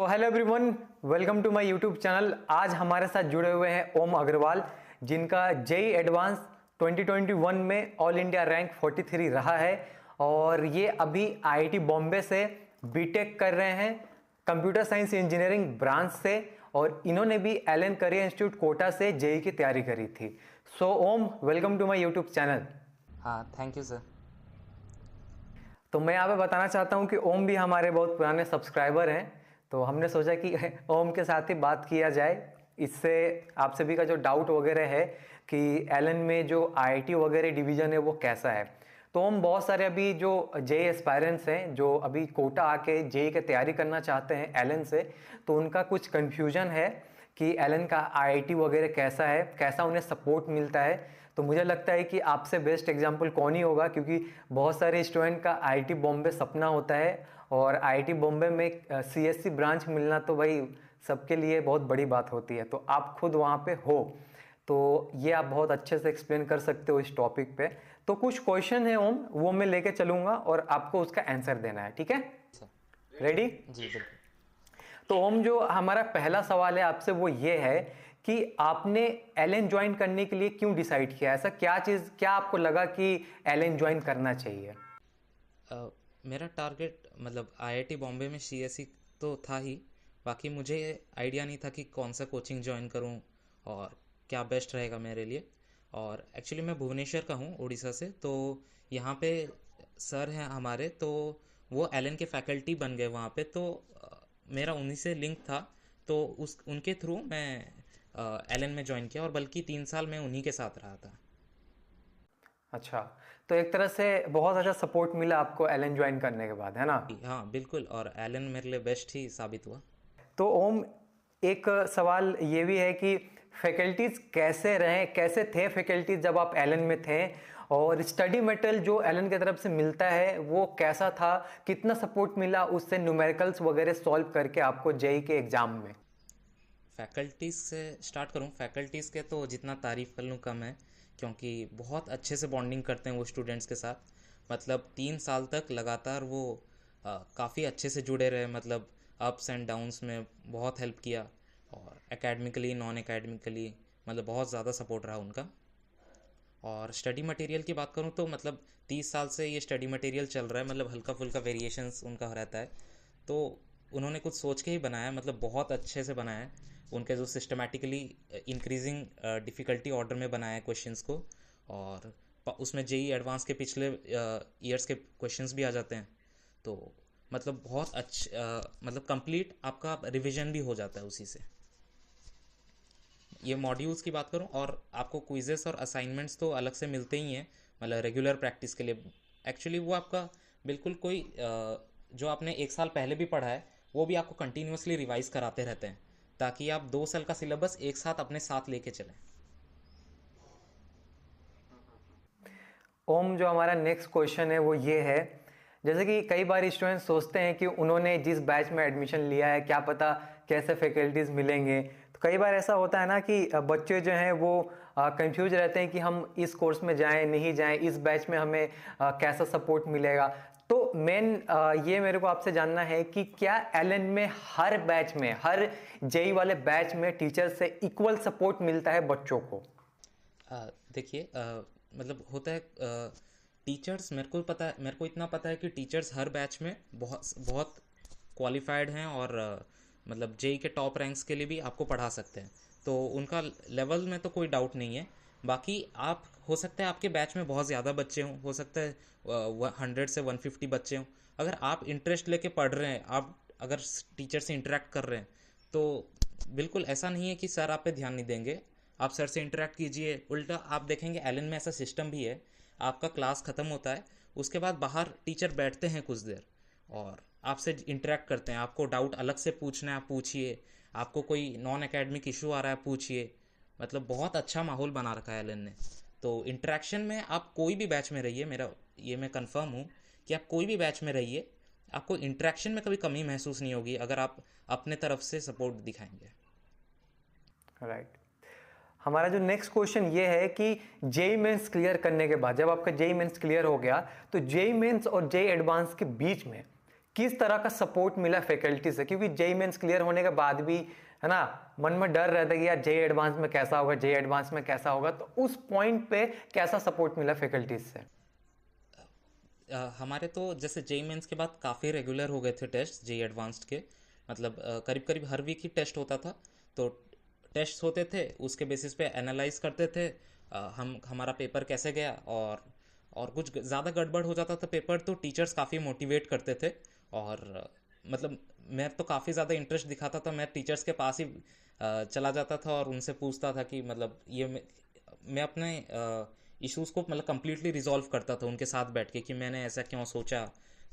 तो hello everyone, welcome to my YouTube channel. आज हमारे साथ जुड़े हुए हैं ओम अग्रवाल, जिनका जेई एडवांस 2021 में ऑल इंडिया रैंक 43 रहा है और ये अभी आईआईटी बॉम्बे से बीटेक कर रहे हैं कंप्यूटर साइंस इंजीनियरिंग ब्रांच से, और इन्होंने भी एलन करियर इंस्टीट्यूट कोटा से जेई की तैयारी करी थी। So Om, welcome to my YouTube channel. हाँ, थैंक यू सर। तो मैं यहाँ पे बताना चाहता हूँ कि ओम भी हमारे बहुत पुराने सब्सक्राइबर हैं, तो हमने सोचा कि ओम के साथ ही बात किया जाए। इससे आप सभी का जो डाउट वगैरह है कि एलन में जो आईआईटी वगैरह डिवीज़न है वो कैसा है, तो ओम बहुत सारे अभी जो जेई एस्पायरेंट्स हैं जो अभी कोटा आके जेई की तैयारी करना चाहते हैं एलन से, तो उनका कुछ कन्फ्यूजन है कि एलन का आईआईटी वगैरह कैसा है, कैसा उन्हें सपोर्ट मिलता है। तो मुझे लगता है कि आपसे बेस्ट एग्जांपल कौन ही होगा, क्योंकि बहुत सारे स्टूडेंट का आईआईटी बॉम्बे सपना होता है और आईआईटी बॉम्बे में सीएससी ब्रांच मिलना तो भाई सबके लिए बहुत बड़ी बात होती है। तो आप खुद वहाँ पे हो, तो ये आप बहुत अच्छे से एक्सप्लेन कर सकते हो इस टॉपिक पे। तो कुछ क्वेश्चन है ओम, वो मैं लेके चलूंगा और आपको उसका आंसर देना है, ठीक है? रेडी? जी बिल्कुल। तो ओम, जो हमारा पहला सवाल है आपसे वो ये है कि आपने एलन ज्वाइन करने के लिए क्यों डिसाइड किया? ऐसा क्या आपको लगा कि एलन ज्वाइन करना चाहिए? मेरा टारगेट मतलब आईआईटी बॉम्बे में सीएससी तो था ही, बाकी मुझे आइडिया नहीं था कि कौन सा कोचिंग ज्वाइन करूं और क्या बेस्ट रहेगा मेरे लिए। और एक्चुअली मैं भुवनेश्वर का हूं, उड़ीसा से। तो यहाँ पे सर हैं हमारे, तो वो एलन के फैकल्टी बन गए वहाँ पे। तो मेरा उन्हीं से लिंक था, तो उनके थ्रू मैं एलन में ज्वाइन किया और बल्कि 3 साल मैं उन्हीं के साथ रहा था। अच्छा, तो एक तरह से बहुत अच्छा सपोर्ट मिला आपको एलन ज्वाइन करने के बाद, है ना? हाँ बिल्कुल, और एलन मेरे लिए बेस्ट ही साबित हुआ। तो ओम, एक सवाल ये भी है कि फैकल्टीज कैसे रहे, कैसे थे फैकल्टीज जब आप एलन में थे, और स्टडी मटेरियल जो एलन की तरफ से मिलता है वो कैसा था, कितना सपोर्ट मिला उससे न्यूमेरिकल्स वगैरह सॉल्व करके आपको जेई के एग्जाम में? फैकल्टीज़ से स्टार्ट करूँ? फैकल्टीज़ के तो जितना तारीफ़ कर लूँ कम है, क्योंकि बहुत अच्छे से बॉन्डिंग करते हैं वो स्टूडेंट्स के साथ। मतलब 3 साल तक लगातार वो काफ़ी अच्छे से जुड़े रहे। मतलब अप्स एंड डाउन्स में बहुत हेल्प किया, और एकेडमिकली नॉन एकेडमिकली मतलब बहुत ज़्यादा सपोर्ट रहा उनका। और स्टडी मटेरियल की बात करूँ तो मतलब 30 साल से ये स्टडी मटेरियल चल रहा है, मतलब हल्का फुल्का वेरिएशंस उनका रहता है। तो उन्होंने कुछ सोच के ही बनाया, मतलब बहुत अच्छे से बनाया है। उनके जो सिस्टमेटिकली इंक्रीजिंग डिफ़िकल्टी ऑर्डर में बनाया है क्वेश्चंस को, और उसमें जेई एडवांस के पिछले ईयर्स के क्वेश्चंस भी आ जाते हैं। तो मतलब बहुत मतलब कंप्लीट आपका रिवीजन भी हो जाता है उसी से। ये मॉड्यूल्स की बात करूं, और आपको क्विजेस और असाइनमेंट्स तो अलग से मिलते ही हैं, मतलब रेगुलर प्रैक्टिस के लिए। एक्चुअली वो आपका बिल्कुल कोई जो आपने 1 साल पहले भी पढ़ा है वो भी आपको कंटिन्यूसली रिवाइज कराते रहते हैं, ताकि आप 2 साल का सिलेबस एक साथ अपने साथ लेके चलें। ओम, जो हमारा नेक्स्ट क्वेश्चन है वो ये है, जैसे कि कई बार स्टूडेंट्स सोचते हैं कि उन्होंने जिस बैच में एडमिशन लिया है क्या पता कैसे फैकल्टीज मिलेंगे। तो कई बार ऐसा होता है ना कि बच्चे जो हैं वो कंफ्यूज रहते हैं कि हम इस कोर्स में जाएं नहीं जाएं, इस बैच में हमें कैसा सपोर्ट मिलेगा। तो मेन ये मेरे को आपसे जानना है कि क्या एलन में हर बैच में, हर जेई वाले बैच में टीचर से इक्वल सपोर्ट मिलता है बच्चों को? देखिए, मतलब होता है टीचर्स, मेरे को पता है, मेरे को इतना पता है कि टीचर्स हर बैच में बहुत बहुत क्वालिफाइड हैं, और मतलब जेई के टॉप रैंक्स के लिए भी आपको पढ़ा सकते हैं। तो उनका लेवल में तो कोई डाउट नहीं है। बाकी आप हो सकता है आपके बैच में बहुत ज़्यादा बच्चे हों, हो सकता है 100 से 150 बच्चे हों। अगर आप इंटरेस्ट लेके पढ़ रहे हैं, आप अगर टीचर से इंटरेक्ट कर रहे हैं, तो बिल्कुल ऐसा नहीं है कि सर आप पे ध्यान नहीं देंगे। आप सर से इंटरेक्ट कीजिए। उल्टा आप देखेंगे एलन में ऐसा सिस्टम भी है, आपका क्लास ख़त्म होता है, उसके बाद बाहर टीचर बैठते हैं कुछ देर और आपसे इंटरेक्ट करते हैं। आपको डाउट अलग से पूछना है आप पूछिए, आपको कोई नॉन एकेडमिक इशू आ रहा है पूछिए। मतलब बहुत अच्छा माहौल बना रखा है एलन ने। तो इंटरेक्शन में आप कोई भी बैच में रहिए, मेरा ये मैं कंफर्म हूँ कि आप कोई भी बैच में रहिए, आपको इंटरेक्शन में कभी कमी महसूस नहीं होगी अगर आप अपने तरफ से सपोर्ट दिखाएंगे। राइट। हमारा जो नेक्स्ट क्वेश्चन ये है कि जेई मेंस क्लियर करने के बाद, जब आपका जेई मेंस क्लियर हो गया, तो जेई मेंस और जेई एडवांस के बीच में किस तरह का सपोर्ट मिला फैकल्टी से, क्योंकि जेई मेंस क्लियर होने के बाद भी है ना मन में डर रहता है कि यार जेई एडवांस में कैसा होगा, जेई एडवांस में कैसा होगा, तो उस पॉइंट पे कैसा सपोर्ट मिला फैकल्टी से? हमारे तो जैसे जेई मेंस के बाद काफ़ी रेगुलर हो गए थे टेस्ट जेई एडवांस्ड के, मतलब करीब करीब हर वीक ही टेस्ट होता था। तो टेस्ट होते थे, उसके बेसिस पे एनालाइज करते थे हम हमारा पेपर कैसे गया, और कुछ ज़्यादा गड़बड़ हो जाता था पेपर तो टीचर्स काफ़ी मोटिवेट करते थे। और मतलब मैं तो काफ़ी ज़्यादा इंटरेस्ट दिखाता था, मैं टीचर्स के पास ही चला जाता था और उनसे पूछता था कि मतलब ये मैं अपने इश्यूज़ को मतलब कम्प्लीटली रिजॉल्व करता था उनके साथ बैठ के कि मैंने ऐसा क्यों सोचा,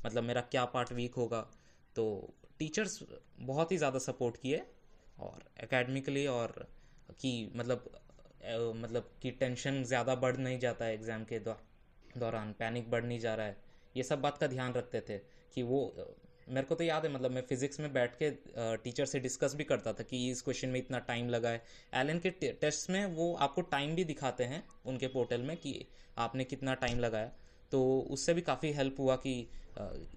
मतलब मेरा क्या पार्ट वीक होगा। तो टीचर्स बहुत ही ज़्यादा सपोर्ट किए, और एकेडमिकली, और कि मतलब कि टेंशन ज़्यादा बढ़ नहीं जाता है एग्ज़ाम के दौरान, पैनिक बढ़ नहीं जा रहा है, ये सब बात का ध्यान रखते थे। कि वो मेरे को तो याद है, मतलब मैं फिजिक्स में बैठ के टीचर से डिस्कस भी करता था कि इस क्वेश्चन में इतना टाइम लगा है। एलन के टेस्ट में वो आपको टाइम भी दिखाते हैं उनके पोर्टल में कि आपने कितना टाइम लगाया, तो उससे भी काफ़ी हेल्प हुआ कि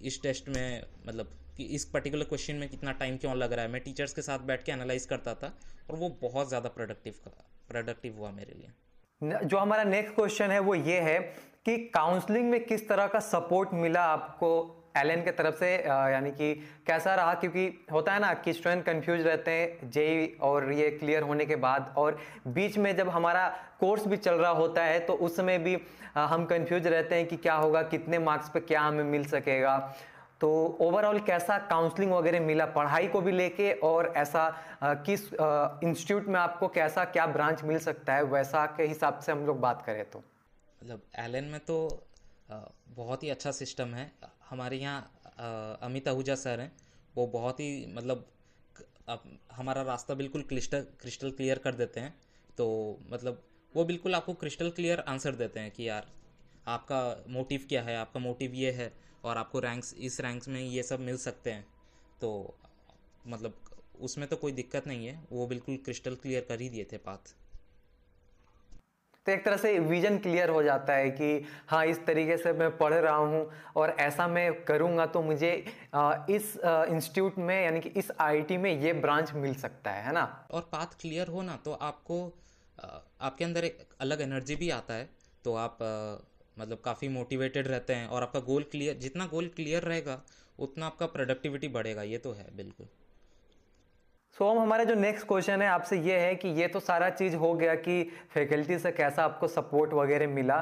इस टेस्ट में मतलब कि इस पर्टिकुलर क्वेश्चन में कितना टाइम क्यों लग रहा है, मैं टीचर्स के साथ बैठ के एनालाइज करता था, और वो बहुत ज़्यादा प्रोडक्टिव हुआ मेरे लिए। जो हमारा नेक्स्ट क्वेश्चन है वो ये है कि काउंसलिंग में किस तरह का सपोर्ट मिला आपको एलन के तरफ से, यानी कि कैसा रहा? क्योंकि होता है ना कि स्टूडेंट कंफ्यूज रहते हैं जेई और ये क्लियर होने के बाद, और बीच में जब हमारा कोर्स भी चल रहा होता है तो उस समय भी हम कंफ्यूज रहते हैं कि क्या होगा, कितने मार्क्स पे क्या हमें मिल सकेगा। तो ओवरऑल कैसा काउंसलिंग वगैरह मिला पढ़ाई को भी लेके, और ऐसा किस इंस्टीट्यूट में आपको कैसा क्या ब्रांच मिल सकता है, वैसा के हिसाब से हम लोग बात करें तो? मतलब एलन में तो बहुत ही अच्छा सिस्टम है। हमारे यहाँ अमित आहूजा सर हैं, वो बहुत ही मतलब हमारा रास्ता बिल्कुल क्रिस्टल क्लियर कर देते हैं। तो मतलब वो बिल्कुल आपको क्रिस्टल क्लियर आंसर देते हैं कि यार आपका मोटिव क्या है, आपका मोटिव ये है, और आपको इस रैंक्स में ये सब मिल सकते हैं। तो मतलब उसमें तो कोई दिक्कत नहीं है, वो बिल्कुल क्रिस्टल क्लियर कर ही दिए थे पाथ। तो एक तरह से विजन क्लियर हो जाता है कि हाँ इस तरीके से मैं पढ़ रहा हूँ और ऐसा मैं करूँगा तो मुझे इस इंस्टीट्यूट में यानी कि इस आईआईटी में ये ब्रांच मिल सकता है ना? और पाथ क्लियर हो ना तो आपको आपके अंदर एक अलग एनर्जी भी आता है। तो आप मतलब काफ़ी मोटिवेटेड रहते हैं, और आपका गोल क्लियर, जितना गोल क्लियर रहेगा उतना आपका प्रोडक्टिविटी बढ़ेगा, ये तो है बिल्कुल। सो हम हमारा जो नेक्स्ट क्वेश्चन है आपसे ये है कि ये तो सारा चीज़ हो गया कि फैकल्टी से कैसा आपको सपोर्ट वगैरह मिला।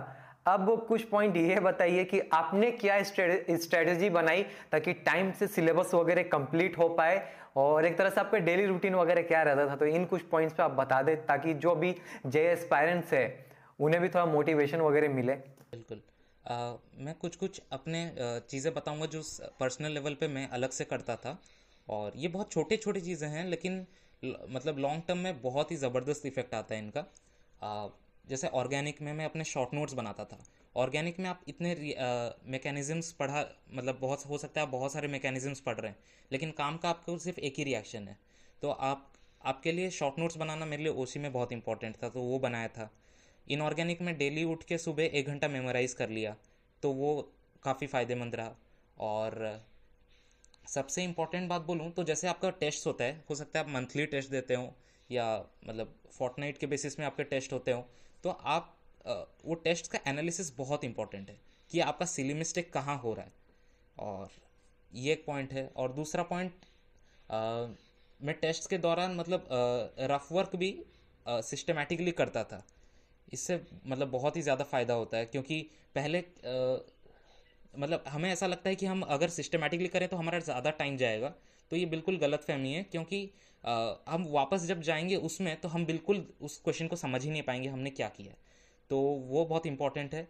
अब कुछ पॉइंट ये बताइए कि आपने क्या स्ट्रेटेजी बनाई ताकि टाइम से सिलेबस वगैरह कंप्लीट हो पाए, और एक तरह से आपका डेली रूटीन वगैरह क्या रहता था? तो इन कुछ पॉइंट्स पे आप बता दें ताकि जो भी जे एस्पायरेंट्स है उन्हें भी थोड़ा मोटिवेशन वगैरह मिले। बिल्कुल। मैं कुछ कुछ अपने चीज़ें बताऊंगा जो पर्सनल लेवल पे मैं अलग से करता था, और ये बहुत छोटे छोटे चीज़ें हैं लेकिन मतलब लॉन्ग टर्म में बहुत ही ज़बरदस्त इफेक्ट आता है इनका। जैसे ऑर्गेनिक में मैं अपने शॉर्ट नोट्स बनाता था। ऑर्गेनिक में आप इतने मैकेनिज्म्स पढ़ा, मतलब बहुत हो सकता है आप बहुत सारे मैकेनिज्म्स पढ़ रहे हैं, लेकिन काम का आपको सिर्फ एक ही रिएक्शन है। तो आपके लिए शॉर्ट नोट्स बनाना मेरे लिए ओसी में बहुत इंपॉर्टेंट था, तो वो बनाया था। इनऑर्गेनिक में डेली उठ के सुबह 1 घंटा मेमोराइज कर लिया, तो वो काफ़ी फ़ायदेमंद रहा। और सबसे इम्पॉर्टेंट बात बोलूँ तो जैसे आपका टेस्ट होता है, हो सकता है आप मंथली टेस्ट देते हो या मतलब फोर्टनाइट के बेसिस में आपके टेस्ट होते हो, तो आप वो टेस्ट का एनालिसिस बहुत इंपॉर्टेंट है कि आपका सिली मिस्टेक कहाँ हो रहा है। और ये एक पॉइंट है। और दूसरा पॉइंट, मैं टेस्ट के दौरान मतलब रफ वर्क भी सिस्टमेटिकली करता था। इससे मतलब बहुत ही ज़्यादा फ़ायदा होता है, क्योंकि पहले मतलब हमें ऐसा लगता है कि हम अगर सिस्टमेटिकली करें तो हमारा ज़्यादा टाइम जाएगा, तो ये बिल्कुल गलत फहमी है। क्योंकि हम वापस जब जाएंगे उसमें तो हम बिल्कुल उस क्वेश्चन को समझ ही नहीं पाएंगे हमने क्या किया है, तो वो बहुत इंपॉर्टेंट है।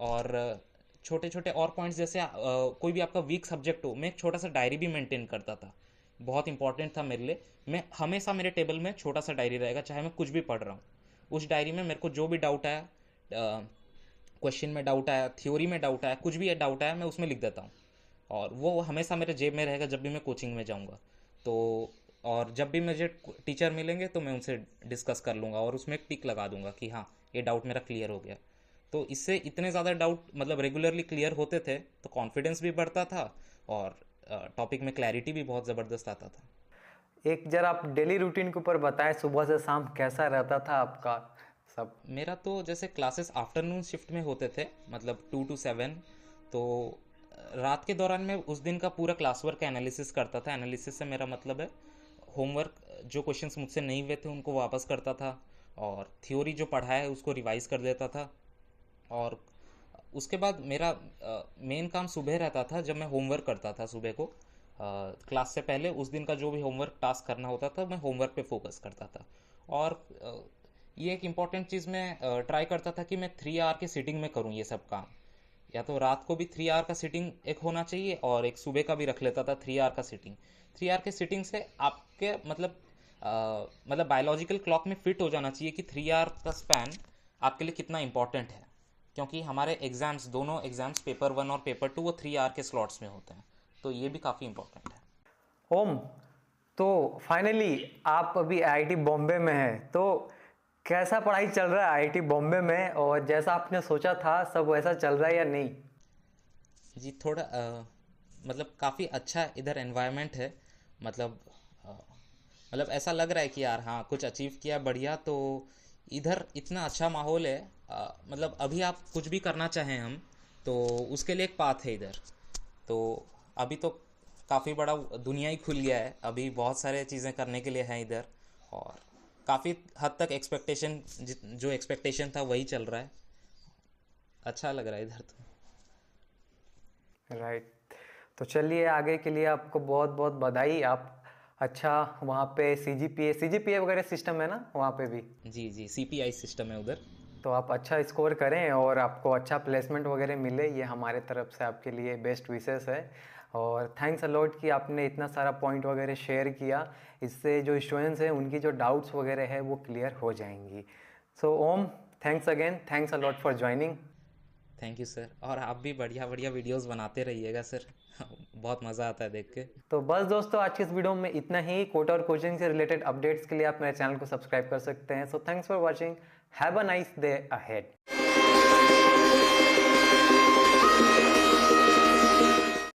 और छोटे छोटे और पॉइंट्स जैसे कोई भी आपका वीक सब्जेक्ट हो, मैं एक छोटा सा डायरी भी मेंटेन करता था, बहुत इंपॉर्टेंट था मेरे लिए। मैं हमेशा मेरे टेबल में छोटा सा डायरी रहेगा, चाहे मैं कुछ भी पढ़ रहा हूँ, उस डायरी में मेरे को जो भी डाउट आया, क्वेश्चन में डाउट आया, थ्योरी में डाउट आया, कुछ भी डाउट आया, मैं उसमें लिख देता हूँ, और वो हमेशा मेरे जेब में रहेगा जब भी मैं कोचिंग में जाऊँगा। तो और जब भी मुझे टीचर मिलेंगे तो मैं उनसे डिस्कस कर लूँगा और उसमें एक टिक लगा दूंगा कि हाँ ये डाउट मेरा क्लियर हो गया। तो इससे इतने ज़्यादा डाउट मतलब रेगुलरली क्लियर होते थे, तो कॉन्फिडेंस भी बढ़ता था, और टॉपिक में क्लैरिटी भी बहुत ज़बरदस्त आता था। एक जरा आप डेली रूटीन के ऊपर बताएं, सुबह से शाम कैसा रहता था आपका सब। मेरा तो जैसे क्लासेस आफ्टरनून शिफ्ट में होते थे, मतलब 2 to 7। तो रात के दौरान मैं उस दिन का पूरा क्लास वर्क का एनालिसिस करता था। एनालिसिस से मेरा मतलब है होमवर्क, जो क्वेश्चंस मुझसे नहीं हुए थे उनको वापस करता था, और थ्योरी जो पढ़ा है उसको रिवाइज कर देता था। और उसके बाद मेरा मेन काम सुबह रहता था, जब मैं होमवर्क करता था सुबह को क्लास से पहले। उस दिन का जो भी होमवर्क टास्क करना होता था मैं होमवर्क पे फोकस करता था। और ये एक इम्पॉर्टेंट चीज़ मैं ट्राई करता था कि मैं 3 आवर के सिटिंग में करूँ ये सब काम। या तो रात को भी 3 आवर का सिटिंग एक होना चाहिए, और एक सुबह का भी रख लेता था 3 आवर का सिटिंग। 3 आवर के सिटिंग से आपके मतलब बायोलॉजिकल क्लॉक में फिट हो जाना चाहिए कि 3 आवर का स्पैन आपके लिए कितना इंपॉर्टेंट है, क्योंकि हमारे एग्जाम्स, दोनों एग्जाम्स, पेपर 1 और पेपर 2, वो 3 आवर के स्लॉट्स में होते हैं। तो ये भी काफ़ी इंपॉर्टेंट है। ओम, तो फाइनली आप अभी आईआईटी बॉम्बे में हैं, तो कैसा पढ़ाई चल रहा है आईआईटी बॉम्बे में, और जैसा आपने सोचा था सब वैसा चल रहा है या नहीं? जी, थोड़ा मतलब काफ़ी अच्छा इधर एनवायरनमेंट है। मतलब ऐसा लग रहा है कि यार हाँ, कुछ अचीव किया बढ़िया। तो इधर इतना अच्छा माहौल है। मतलब अभी आप कुछ भी करना चाहें हम, तो उसके लिए एक पाथ है इधर। तो अभी तो काफ़ी बड़ा दुनिया ही खुल गया है, अभी बहुत सारे चीज़ें करने के लिए हैं इधर। और काफ़ी हद तक एक्सपेक्टेशन, जो एक्सपेक्टेशन था वही चल रहा है। अच्छा लग रहा है इधर तो। राइट। तो चलिए, आगे के लिए आपको बहुत बहुत बधाई। आप अच्छा वहाँ पे सीजीपीए वगैरह सिस्टम है ना वहाँ पे भी, जी जी, CPI सिस्टम है उधर। तो आप अच्छा स्कोर करें और आपको अच्छा प्लेसमेंट वगैरह मिले, ये हमारे तरफ से आपके लिए बेस्ट विशेस है। और थैंक्स अलॉट कि आपने इतना सारा पॉइंट वगैरह शेयर किया। इससे जो स्टूडेंट्स हैं उनकी जो डाउट्स वगैरह है वो क्लियर हो जाएंगी। So Om, thanks again, thanks a lot for joining. Thank you sir, और आप भी बढ़िया बढ़िया वीडियोस बनाते रहिएगा सर। बहुत मज़ा आता है देख के। तो बस दोस्तों, आज की इस वीडियो में इतना ही। कोटा और कोचिंग से रिलेटेड अपडेट्स के लिए आप मेरे चैनल को सब्सक्राइब कर सकते हैं। So thanks for watching, have a nice day ahead.